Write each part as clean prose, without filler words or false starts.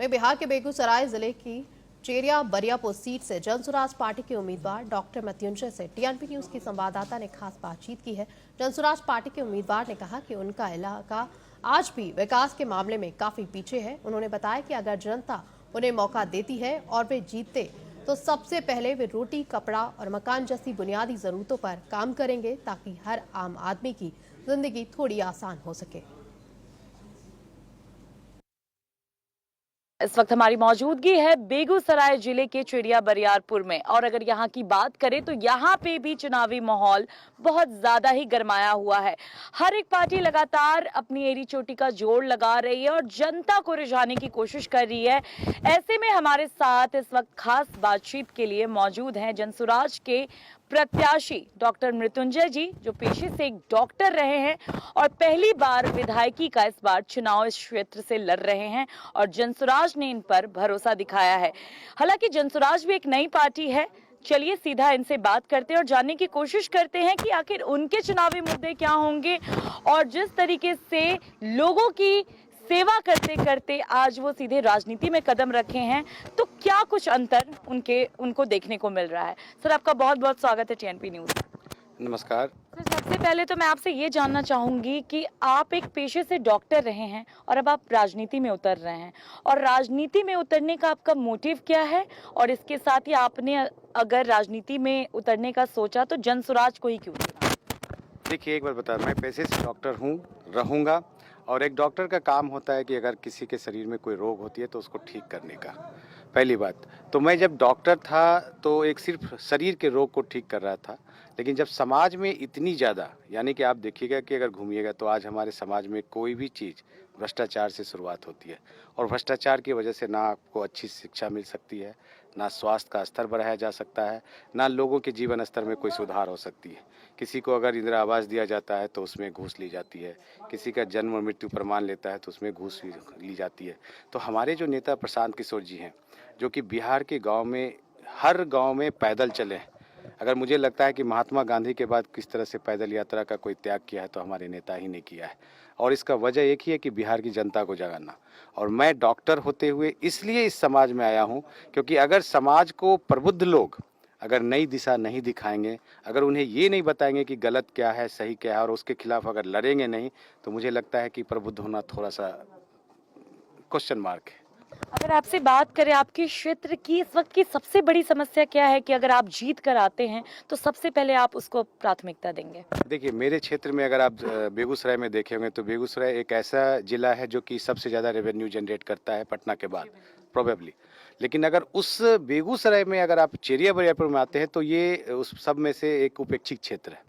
वहीं बिहार के बेगूसराय जिले की चेरिया बरियापुर सीट से जनसुराज पार्टी के उम्मीदवार डॉक्टर मृत्युंजय से टीएनपी न्यूज की संवाददाता ने खास बातचीत की है। जनसुराज पार्टी के उम्मीदवार ने कहा कि उनका इलाका आज भी विकास के मामले में काफी पीछे है। उन्होंने बताया कि अगर जनता उन्हें मौका देती है और वे जीतते तो सबसे पहले वे रोटी, कपड़ा और मकान जैसी बुनियादी जरूरतों पर काम करेंगे ताकि हर आम आदमी की जिंदगी थोड़ी आसान हो सके। इस वक्त हमारी मौजूदगी है बेगूसराय जिले के चिड़िया बरियारपुर में, और अगर यहाँ की बात करें तो यहाँ पे भी चुनावी माहौल बहुत ज्यादा ही गरमाया हुआ है। हर एक पार्टी लगातार अपनी एड़ी चोटी का जोड़ लगा रही है और जनता को रिझाने की कोशिश कर रही है। ऐसे में हमारे साथ इस वक्त खास बातचीत के लिए मौजूद हैं जनसुराज के प्रत्याशी डॉक्टर मृत्युंजय जी, जो पेशे से एक डॉक्टर रहे हैं और पहली बार विधायकी का इस बार चुनाव इस क्षेत्र से लड़ रहे हैं और जनसुराज ने इन पर भरोसा दिखाया है। हालांकि जनसुराज भी एक नई पार्टी है। चलिए सीधा इनसे बात करते हैं और जानने की कोशिश करते हैं कि आखिर उनके चुनावी मुद्दे क्या होंगे और जिस तरीके से लोगों की सेवा करते करते आज वो सीधे राजनीति में कदम रखे हैं, तो क्या कुछ अंतर उनको देखने को मिल रहा है। सर, आपका बहुत बहुत स्वागत है टीएनपी न्यूज। नमस्कार सर, सबसे पहले तो मैं आपसे ये जानना चाहूंगी कि आप एक पेशे से डॉक्टर रहे हैं और अब आप राजनीति में उतर रहे हैं, और राजनीति में उतरने का आपका मोटिव क्या है, और इसके साथ ही आपने अगर राजनीति में उतरने का सोचा तो जनसुराज को ही क्यों चुना? देखिए, एक बार बता, मैं पेशे से डॉक्टर हूँ, रहूँगा, और एक डॉक्टर का काम होता है कि अगर किसी के शरीर में कोई रोग होती है तो उसको ठीक करने का। पहली बात तो मैं जब डॉक्टर था तो एक सिर्फ शरीर के रोग को ठीक कर रहा था, लेकिन जब समाज में इतनी ज़्यादा, यानी कि आप देखिएगा कि अगर घूमिएगा तो आज हमारे समाज में कोई भी चीज़ भ्रष्टाचार से शुरुआत होती है, और भ्रष्टाचार की वजह से ना आपको अच्छी शिक्षा मिल सकती है, ना स्वास्थ्य का स्तर बढ़ाया जा सकता है, ना लोगों के जीवन स्तर में कोई सुधार हो सकती है। किसी को अगर इंदिरा आवास दिया जाता है तो उसमें घूस ली जाती है, किसी का जन्म और मृत्यु प्रमाण लेता है तो उसमें घूस ली जाती है। तो हमारे जो नेता प्रशांत किशोर जी हैं, जो कि बिहार के गांव में, हर गांव में पैदल चले हैं। अगर मुझे लगता है कि महात्मा गांधी के बाद किस तरह से पैदल यात्रा का कोई त्याग किया है तो हमारे नेता ही ने किया है, और इसका वजह एक ही है कि बिहार की जनता को जगाना। और मैं डॉक्टर होते हुए इसलिए इस समाज में आया हूँ क्योंकि अगर समाज को प्रबुद्ध लोग अगर नई दिशा नहीं दिखाएंगे, अगर उन्हें ये नहीं बताएंगे कि गलत क्या है, सही क्या है, और उसके खिलाफ अगर लड़ेंगे नहीं, तो मुझे लगता है कि प्रबुद्ध होना थोड़ा सा क्वेश्चन मार्क है। अगर आपसे बात करें आपके क्षेत्र की इस वक्त की सबसे बड़ी समस्या क्या है कि अगर आप जीत कर आते हैं तो सबसे पहले आप उसको प्राथमिकता देंगे? देखिए, मेरे क्षेत्र में अगर आप बेगूसराय में देखे होंगे तो बेगूसराय एक ऐसा जिला है जो कि सबसे ज़्यादा रेवेन्यू जनरेट करता है पटना के बाद प्रोबेबली। लेकिन अगर उस बेगूसराय में अगर आप चेरिया बरियापुर में आते हैं तो ये उस सब में से एक उपेक्षित क्षेत्र है।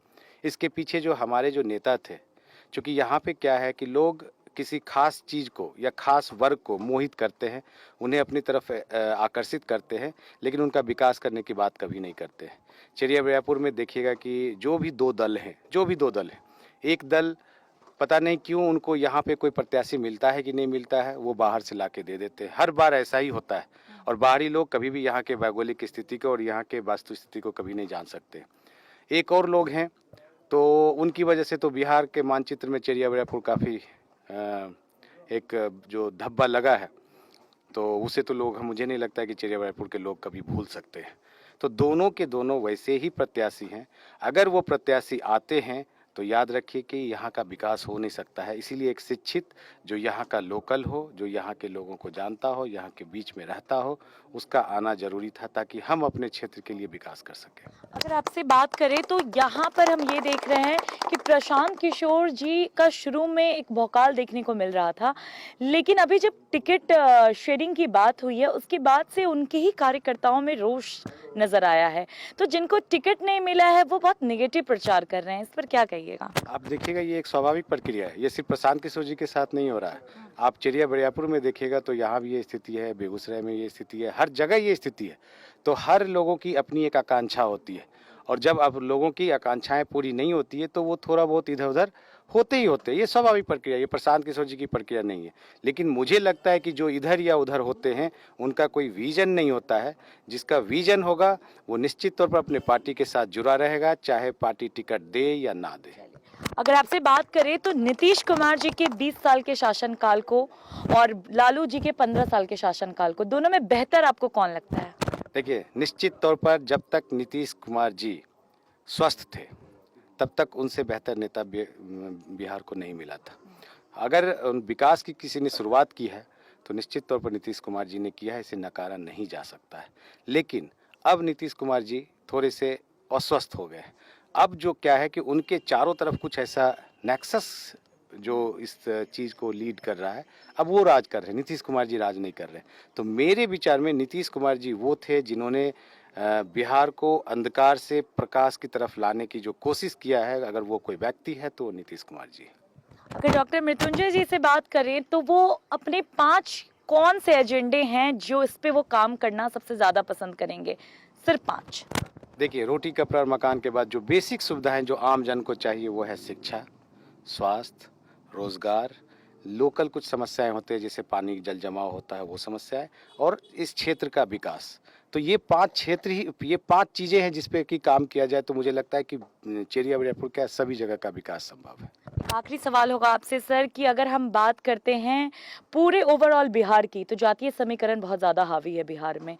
इसके पीछे जो हमारे जो नेता थे, चूँकि यहाँ पे क्या है कि लोग किसी खास चीज़ को या खास वर्ग को मोहित करते हैं, उन्हें अपनी तरफ आकर्षित करते हैं, लेकिन उनका विकास करने की बात कभी नहीं करते हैं। चेरिया बरियापुर में देखिएगा कि जो भी दो दल हैं, एक दल पता नहीं क्यों उनको यहाँ पे कोई प्रत्याशी मिलता है कि नहीं मिलता है, वो बाहर से ला के दे देते हैं। हर बार ऐसा ही होता है, और बाहरी लोग कभी भी यहाँ के भौगोलिक स्थिति को और यहाँ के वास्तु स्थिति को कभी नहीं जान सकते। एक और लोग हैं, तो उनकी वजह से तो बिहार के मानचित्र में चेरिया बरियापुर काफ़ी एक जो धब्बा लगा है, तो उसे तो लोग, मुझे नहीं लगता है कि चेरिया बरियापुर के लोग कभी भूल सकते हैं। तो दोनों के दोनों वैसे ही प्रत्याशी हैं। अगर वो प्रत्याशी आते हैं तो याद रखिए कि यहाँ का विकास हो नहीं सकता है। इसीलिए एक शिक्षित, जो यहाँ का लोकल हो, जो यहाँ के लोगों को जानता हो, यहाँ के बीच में रहता हो, उसका आना जरूरी था ताकि हम अपने क्षेत्र के लिए विकास कर सकें। अगर आपसे बात करें तो यहाँ पर हम ये देख रहे हैं कि प्रशांत किशोर जी का शुरू में एक भौकाल देखने को मिल रहा था, लेकिन अभी जब टिकट शेयरिंग की बात हुई है उसके बाद से उनके ही कार्यकर्ताओं में रोष नजर आया है। तो जिनको टिकट नहीं मिला है वो बहुत नेगेटिव प्रचार कर रहे हैं, इस पर क्या कहिएगा? आप देखिएगा, ये एक स्वाभाविक प्रक्रिया है। ये सिर्फ प्रशांत किशोर जी के साथ नहीं हो रहा है। आप चेरिया बरियापुर में देखिएगा तो यहाँ भी ये स्थिति है, बेगूसराय में ये स्थिति है, हर जगह ये स्थिति है। तो हर लोगों की अपनी एक आकांक्षा होती है, और जब अब लोगों की आकांक्षाएं पूरी नहीं होती है तो वो थोड़ा बहुत इधर उधर होते ही होते हैं। ये स्वाभाविक प्रक्रिया, ये प्रशांत किशोर जी की प्रक्रिया नहीं है। लेकिन मुझे लगता है कि जो इधर या उधर होते हैं उनका कोई विजन नहीं होता है। जिसका विजन होगा वो निश्चित तौर पर अपने पार्टी के साथ जुड़ा रहेगा, चाहे पार्टी टिकट दे या ना दे। अगर आपसे बात करें तो नीतीश कुमार जी के 20 साल के शासनकाल को और लालू जी के 15 साल के शासनकाल को, दोनों में बेहतर आपको कौन लगता है? देखिए, निश्चित तौर पर जब तक नीतीश कुमार जी स्वस्थ थे तब तक उनसे बेहतर नेता बिहार को नहीं मिला था। अगर विकास की किसी ने शुरुआत की है तो निश्चित तौर पर नीतीश कुमार जी ने किया है, इसे नकारा नहीं जा सकता है। लेकिन अब नीतीश कुमार जी थोड़े से अस्वस्थ हो गए। अब जो क्या है कि उनके चारों तरफ कुछ ऐसा नेक्सस जो इस चीज़ को लीड कर रहा है, अब वो राज कर रहे हैं, नीतीश कुमार जी राज नहीं कर रहे। तो मेरे विचार में नीतीश कुमार जी वो थे जिन्होंने बिहार को अंधकार से प्रकाश की तरफ लाने की जो कोशिश किया है। अगर वो कोई व्यक्ति है तो नीतीश कुमार जी। अगर डॉक्टर मृत्युंजय जी से बात करें तो वो अपने 5 कौन से एजेंडे हैं जो इस पे वो काम करना सबसे ज्यादा पसंद करेंगे? सिर्फ 5। देखिए, रोटी कपड़ा और मकान के बाद जो बेसिक सुविधाएं जो आम जन को चाहिए वो है शिक्षा, स्वास्थ्य, रोजगार, लोकल कुछ समस्याएं होते हैं जैसे पानी जल जमाव होता है वो समस्याएं, और इस क्षेत्र का विकास। तो ये 5 क्षेत्र ही, ये 5 चीजें हैं जिस पे कि काम किया जाए तो मुझे लगता है कि चेरिया बरियापुर का सभी जगह का विकास संभव है। आखिरी सवाल होगा आपसे सर कि अगर हम बात करते हैं पूरे ओवरऑल बिहार की, तो जातीय समीकरण बहुत ज्यादा हावी है बिहार में,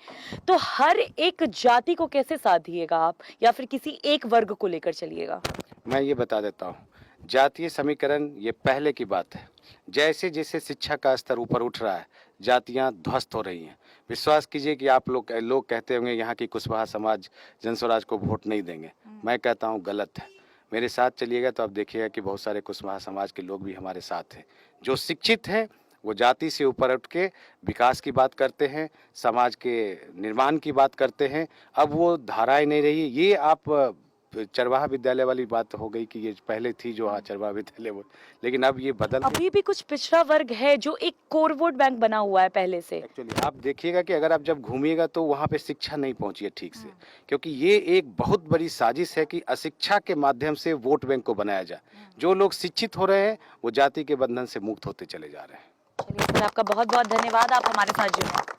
तो हर एक जाति को कैसे साथ दिएगा आप, या फिर किसी एक वर्ग को लेकर चलिएगा? मैं ये बता देता हूँ, जातीय समीकरण ये पहले की बात है। जैसे जैसे शिक्षा का स्तर ऊपर उठ रहा है, जातियां ध्वस्त हो रही हैं। विश्वास कीजिए कि आप लोग कहते होंगे यहाँ की कुशवाहा समाज जनस्वराज को वोट नहीं देंगे। मैं कहता हूँ गलत है। मेरे साथ चलिएगा तो आप देखिएगा कि बहुत सारे कुशवाहा समाज के लोग भी हमारे साथ हैं। जो शिक्षित हैं वो जाति से ऊपर उठ के विकास की बात करते हैं, समाज के निर्माण की बात करते हैं। अब वो धाराएं नहीं रही। ये आप चरवाहा विद्यालय वाली बात हो गई कि ये पहले थी जो, हाँ, चरवाहा विद्यालय वो, लेकिन अब ये बदल अभी भी कुछ पिछड़ा वर्ग है जो एक कोर वोट बैंक बना हुआ है पहले से। एक्चुअली आप देखिएगा कि अगर आप जब घूमिएगा तो वहाँ पे शिक्षा नहीं पहुंची है ठीक से, क्योंकि ये एक बहुत बड़ी साजिश है कि अशिक्षा के माध्यम से वोट बैंक को बनाया जाए। जो लोग शिक्षित हो रहे हैं वो जाति के बंधन से मुक्त होते चले जा रहे हैं। चलिए सर, आपका बहुत बहुत धन्यवाद, आप हमारे साथ जुड़े।